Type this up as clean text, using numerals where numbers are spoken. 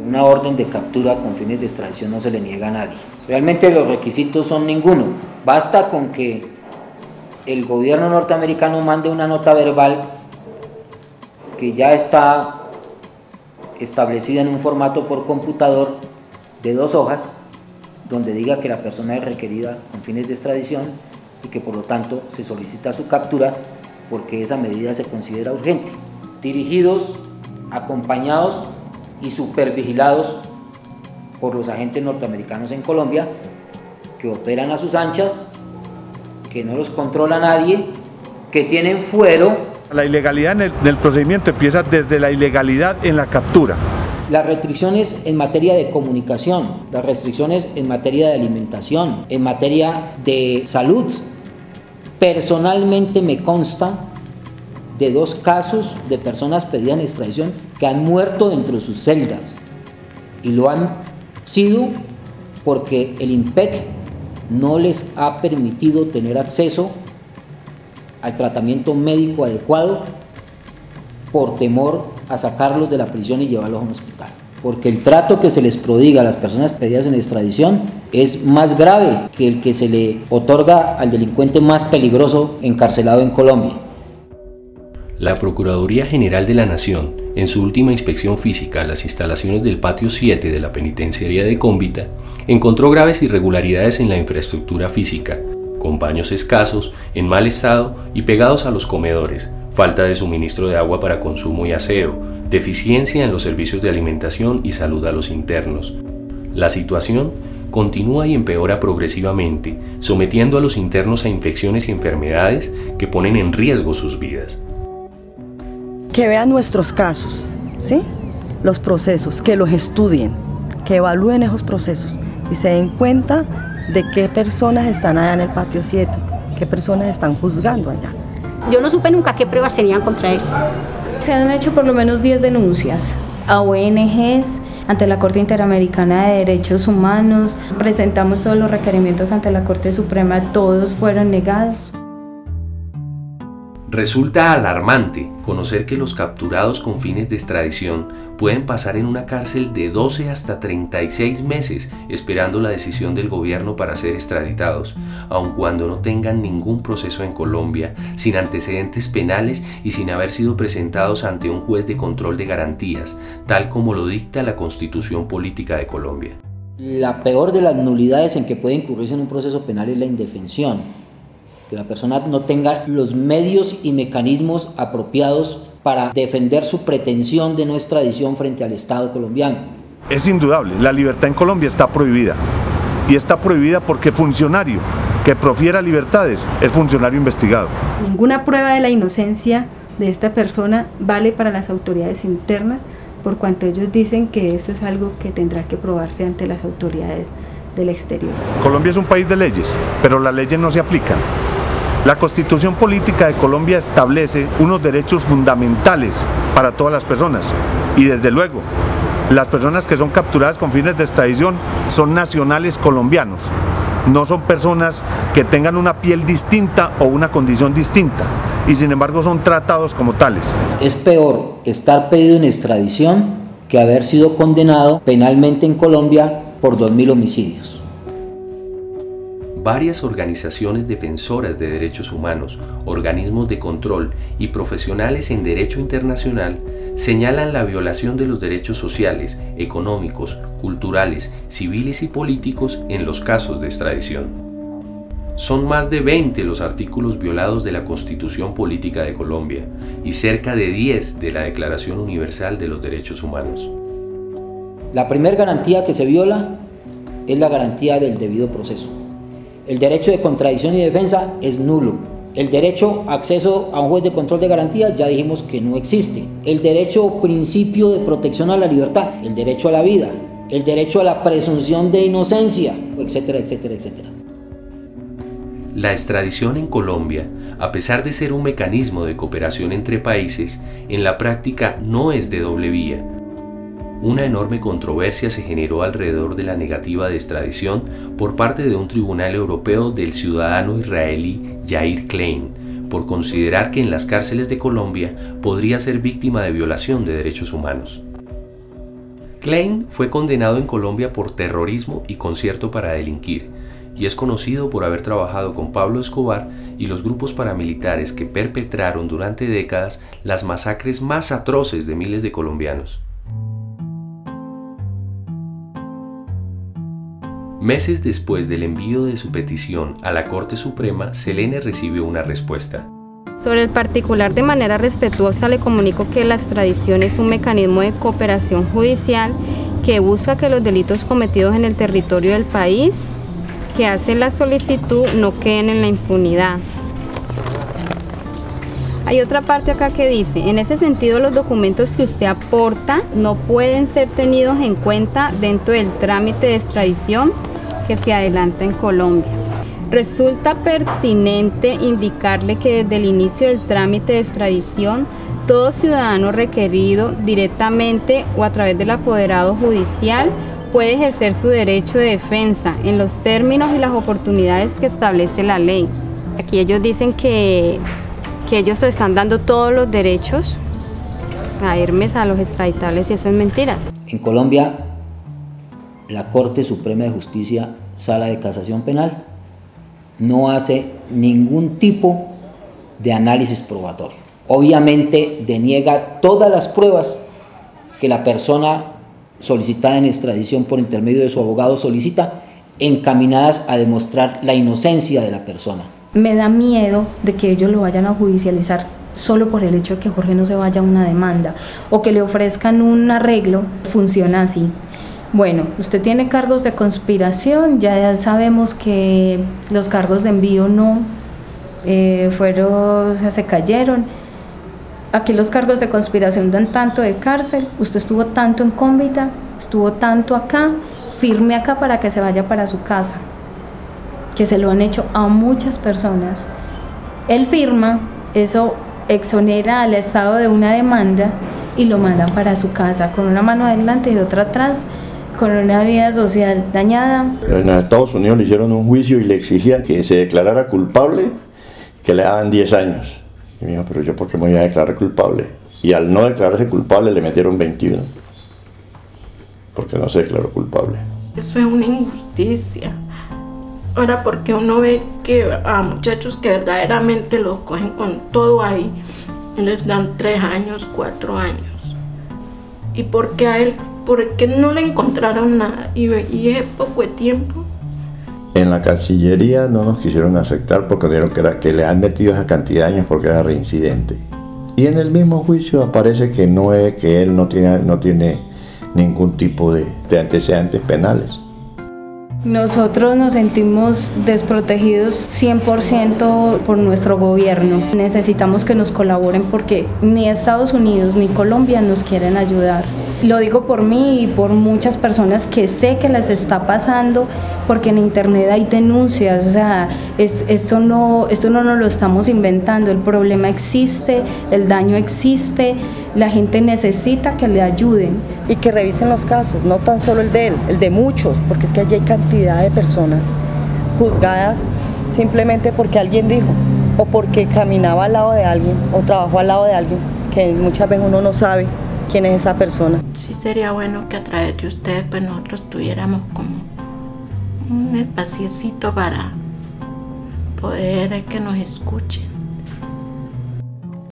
Una orden de captura con fines de extradición no se le niega a nadie. Realmente los requisitos son ninguno. Basta con que el gobierno norteamericano mande una nota verbal que ya está establecida en un formato por computador de 2 hojas, donde diga que la persona es requerida con fines de extradición y que por lo tanto se solicita su captura porque esa medida se considera urgente. Dirigidos, acompañados y supervigilados por los agentes norteamericanos en Colombia, que operan a sus anchas, que no los controla nadie, que tienen fuero. La ilegalidad en el procedimiento empieza desde la ilegalidad en la captura. Las restricciones en materia de comunicación, las restricciones en materia de alimentación, en materia de salud. Personalmente me consta de 2 casos de personas pedidas en extradición que han muerto dentro de sus celdas, y lo han sido porque el INPEC no les ha permitido tener acceso al tratamiento médico adecuado por temor a sacarlos de la prisión y llevarlos a un hospital. Porque el trato que se les prodiga a las personas pedidas en extradición es más grave que el que se le otorga al delincuente más peligroso encarcelado en Colombia. La Procuraduría General de la Nación, en su última inspección física a las instalaciones del Patio 7 de la Penitenciaría de Cómbita, encontró graves irregularidades en la infraestructura física, con baños escasos, en mal estado y pegados a los comedores, falta de suministro de agua para consumo y aseo, deficiencia en los servicios de alimentación y salud a los internos. La situación continúa y empeora progresivamente, sometiendo a los internos a infecciones y enfermedades que ponen en riesgo sus vidas. Que vean nuestros casos, ¿sí? Los procesos, que los estudien, que evalúen esos procesos y se den cuenta de qué personas están allá en el Patio 7, qué personas están juzgando allá. Yo no supe nunca qué pruebas tenían contra él. Se han hecho por lo menos 10 denuncias a ONGs, ante la Corte Interamericana de Derechos Humanos. Presentamos todos los requerimientos ante la Corte Suprema, todos fueron negados. Resulta alarmante conocer que los capturados con fines de extradición pueden pasar en una cárcel de 12 hasta 36 meses esperando la decisión del gobierno para ser extraditados, aun cuando no tengan ningún proceso en Colombia, sin antecedentes penales y sin haber sido presentados ante un juez de control de garantías, tal como lo dicta la Constitución Política de Colombia. La peor de las nulidades en que puede incurrirse en un proceso penal es la indefensión. Que la persona no tenga los medios y mecanismos apropiados para defender su pretensión de no extradición frente al Estado colombiano. Es indudable, la libertad en Colombia está prohibida. Y está prohibida porque funcionario que profiera libertades es funcionario investigado. Ninguna prueba de la inocencia de esta persona vale para las autoridades internas, por cuanto ellos dicen que esto es algo que tendrá que probarse ante las autoridades del exterior. Colombia es un país de leyes, pero las leyes no se aplican. La Constitución Política de Colombia establece unos derechos fundamentales para todas las personas y desde luego las personas que son capturadas con fines de extradición son nacionales colombianos, no son personas que tengan una piel distinta o una condición distinta y sin embargo son tratados como tales. Es peor estar pedido en extradición que haber sido condenado penalmente en Colombia por 2000 homicidios. Varias organizaciones defensoras de derechos humanos, organismos de control y profesionales en derecho internacional señalan la violación de los derechos sociales, económicos, culturales, civiles y políticos en los casos de extradición. Son más de 20 los artículos violados de la Constitución Política de Colombia y cerca de 10 de la Declaración Universal de los Derechos Humanos. La primera garantía que se viola es la garantía del debido proceso. El derecho de contradicción y defensa es nulo. El derecho a acceso a un juez de control de garantía ya dijimos que no existe. El derecho o principio de protección a la libertad, el derecho a la vida, el derecho a la presunción de inocencia, etcétera, etcétera, etcétera. La extradición en Colombia, a pesar de ser un mecanismo de cooperación entre países, en la práctica no es de doble vía. Una enorme controversia se generó alrededor de la negativa de extradición por parte de un tribunal europeo del ciudadano israelí Yair Klein, por considerar que en las cárceles de Colombia podría ser víctima de violación de derechos humanos. Klein fue condenado en Colombia por terrorismo y concierto para delinquir, y es conocido por haber trabajado con Pablo Escobar y los grupos paramilitares que perpetraron durante décadas las masacres más atroces de miles de colombianos. Meses después del envío de su petición a la Corte Suprema, Selene recibió una respuesta. Sobre el particular, de manera respetuosa, le comunico que la extradición es un mecanismo de cooperación judicial que busca que los delitos cometidos en el territorio del país que hace la solicitud no queden en la impunidad. Hay otra parte acá que dice: en ese sentido, los documentos que usted aporta no pueden ser tenidos en cuenta dentro del trámite de extradición que se adelanta en Colombia. Resulta pertinente indicarle que desde el inicio del trámite de extradición, todo ciudadano requerido directamente o a través del apoderado judicial puede ejercer su derecho de defensa en los términos y las oportunidades que establece la ley. Aquí ellos dicen que ellos le están dando todos los derechos a Hermes, a los extraditables, y eso es mentiras. En Colombia, la Corte Suprema de Justicia, Sala de Casación Penal, no hace ningún tipo de análisis probatorio. Obviamente deniega todas las pruebas que la persona solicitada en extradición por intermedio de su abogado solicita, encaminadas a demostrar la inocencia de la persona. Me da miedo de que ellos lo vayan a judicializar solo por el hecho de que Jorge no se vaya a una demanda o que le ofrezcan un arreglo. Funciona así. Bueno, usted tiene cargos de conspiración, ya sabemos que los cargos de envío no se cayeron. Aquí los cargos de conspiración dan tanto de cárcel, usted estuvo tanto en Cómbita, estuvo tanto acá, firme acá para que se vaya para su casa, que se lo han hecho a muchas personas. Él firma, eso exonera al Estado de una demanda y lo mandan para su casa con una mano adelante y otra atrás, con una vida social dañada. En Estados Unidos le hicieron un juicio y le exigían que se declarara culpable, que le daban 10 años. Y me dijo, pero yo ¿por qué me voy a declarar culpable? Y al no declararse culpable le metieron 21, porque no se declaró culpable. Eso es una injusticia. Ahora, porque uno ve que a muchachos que verdaderamente los cogen con todo ahí, les dan 3 años, 4 años. ¿Y por qué a él? Porque no le encontraron nada y es poco de tiempo. En la Cancillería no nos quisieron aceptar porque dijeron que le han metido esa cantidad de años porque era reincidente. Y en el mismo juicio aparece que que él no tiene ningún tipo de antecedentes penales. Nosotros nos sentimos desprotegidos 100% por nuestro gobierno. Necesitamos que nos colaboren porque ni Estados Unidos ni Colombia nos quieren ayudar. Lo digo por mí y por muchas personas que sé que les está pasando, porque en internet hay denuncias, o sea, esto no nos lo estamos inventando, el problema existe, el daño existe, la gente necesita que le ayuden. Y que revisen los casos, no tan solo el de él, el de muchos, porque es que allí hay cantidad de personas juzgadas simplemente porque alguien dijo, o porque caminaba al lado de alguien, o trabajó al lado de alguien, que muchas veces uno no sabe quién es esa persona. Sí sería bueno que a través de ustedes pues nosotros tuviéramos como un espaciecito para poder que nos escuchen.